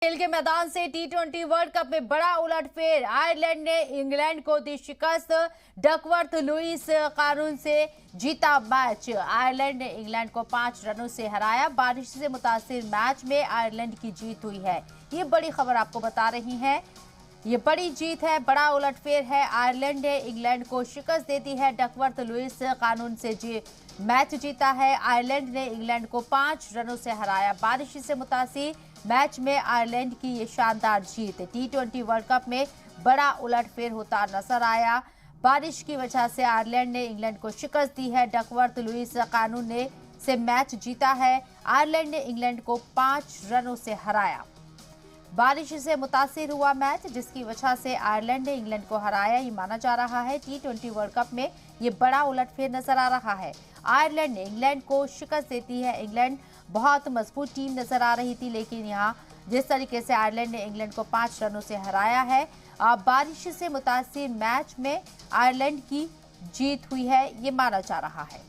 खेल के मैदान से टी20 वर्ल्ड कप में बड़ा उलटफेर। आयरलैंड ने इंग्लैंड को दी शिकस्त। डकवर्थ लुईस कानून से जीता मैच। आयरलैंड ने इंग्लैंड को 5 रनों से हराया। बारिश से मुतासिर मैच में आयरलैंड की जीत हुई है। ये बड़ी खबर आपको बता रही है। ये बड़ी जीत है, बड़ा उलटफेर है। आयरलैंड ने इंग्लैंड को शिकस्त दे दी है। डकवर्थ लुईस कानून से मैच जीता है। आयरलैंड ने इंग्लैंड को 5 रनों से हराया। बारिश से मुतासिर मैच में आयरलैंड की ये शानदार जीत। टी20 वर्ल्ड कप में बड़ा उलटफेर होता नजर आया। बारिश की वजह से आयरलैंड ने इंग्लैंड को शिकस्त दी है। डकवर्थ लुईस कानून से मैच जीता है। आयरलैंड ने इंग्लैंड को 5 रनों से हराया। बारिश से मुतासिर हुआ मैच, जिसकी वजह से आयरलैंड ने इंग्लैंड को हराया। ये माना जा रहा है टी20 वर्ल्ड कप में ये बड़ा उलटफेर नजर आ रहा है। आयरलैंड ने इंग्लैंड को शिकस्त देती है। इंग्लैंड बहुत मजबूत टीम नजर आ रही थी, लेकिन यहाँ जिस तरीके से आयरलैंड ने इंग्लैंड को 5 रनों से हराया है, बारिश से मुतासिर मैच में आयरलैंड की जीत हुई है, ये माना जा रहा है।